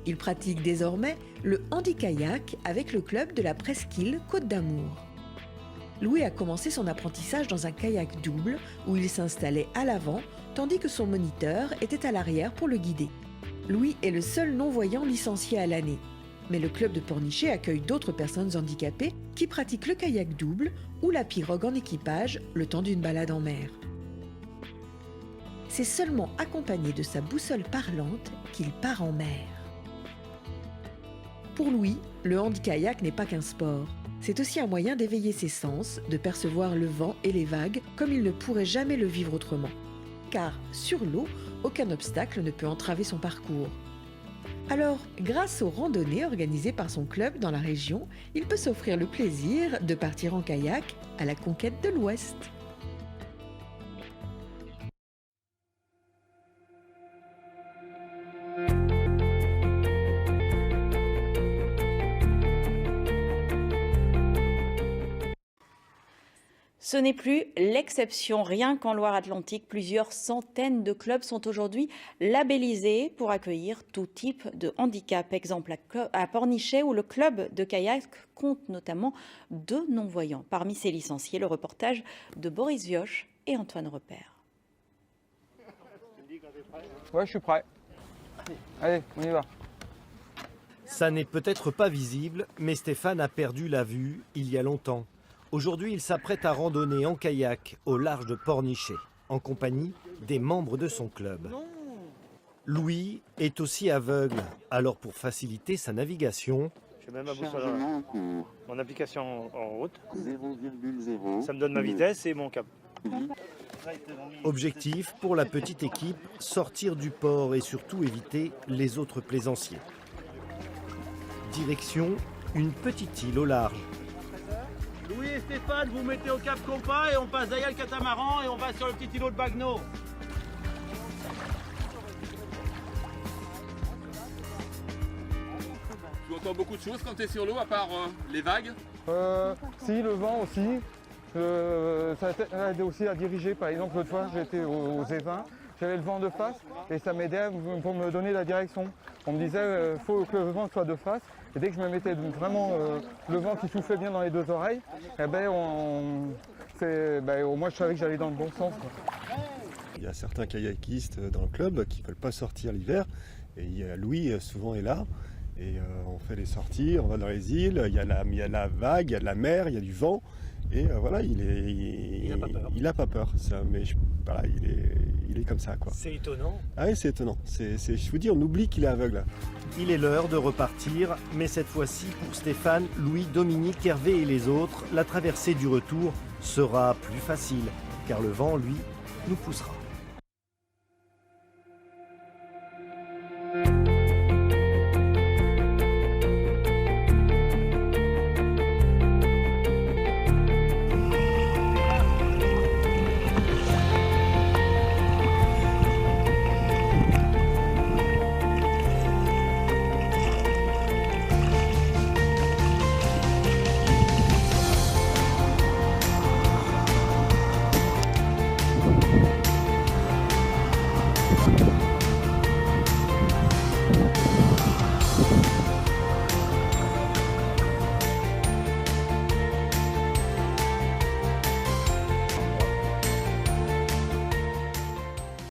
Il pratique désormais le handi-kayak avec le club de la presqu'île Côte d'Amour. Louis a commencé son apprentissage dans un kayak double où il s'installait à l'avant tandis que son moniteur était à l'arrière pour le guider. Louis est le seul non-voyant licencié à l'année. Mais le club de Pornichet accueille d'autres personnes handicapées qui pratiquent le kayak double ou la pirogue en équipage le temps d'une balade en mer. C'est seulement accompagné de sa boussole parlante qu'il part en mer. Pour Louis, le handi-kayak n'est pas qu'un sport. C'est aussi un moyen d'éveiller ses sens, de percevoir le vent et les vagues comme il ne pourrait jamais le vivre autrement. Car sur l'eau, aucun obstacle ne peut entraver son parcours. Alors, grâce aux randonnées organisées par son club dans la région, il peut s'offrir le plaisir de partir en kayak à la conquête de l'Ouest. Ce n'est plus l'exception. Rien qu'en Loire-Atlantique, plusieurs centaines de clubs sont aujourd'hui labellisés pour accueillir tout type de handicap. Exemple à Pornichet où le club de kayak compte notamment 2 non-voyants. Parmi ses licenciés, le reportage de Boris Vioche et Antoine Repère. Ouais, je suis prêt. Allez, on y va. Ça n'est peut-être pas visible, mais Stéphane a perdu la vue il y a longtemps. Aujourd'hui, il s'apprête à randonner en kayak au large de Pornichet, en compagnie des membres de son club. Louis est aussi aveugle, alors pour faciliter sa navigation, je mets ma boussole, mon application en route, ça me donne ma vitesse et mon cap. Objectif pour la petite équipe, sortir du port et surtout éviter les autres plaisanciers. Direction une petite île au large. Louis et Stéphane, vous mettez au cap compas et on passe derrière le catamaran et on va sur le petit îlot de Bagno. Tu entends beaucoup de choses quand tu es sur l'eau, à part les vagues? Si, le vent aussi. Ça aide aussi à diriger. Par exemple, l'autre fois, j'étais aux Évins, j'avais le vent de face et ça m'aidait pour me donner la direction. On me disait qu'il faut que le vent soit de face. Et dès que je me mettais vraiment le vent qui soufflait bien dans les 2 oreilles, eh ben, au moins je savais que j'allais dans le bon sens, quoi. Il y a certains kayakistes dans le club qui ne veulent pas sortir l'hiver. Et Louis souvent est là. Et on fait les sorties, on va dans les îles, il y a la vague, il y a de la mer, il y a du vent. Et voilà, il n'a pas peur. Ça, mais voilà, il est comme ça, quoi. C'est étonnant. Ah oui, c'est étonnant. Je vous dis, on oublie qu'il est aveugle. Il est l'heure de repartir, mais cette fois-ci pour Stéphane, Louis, Dominique, Hervé et les autres, la traversée du retour sera plus facile, car le vent, lui, nous poussera.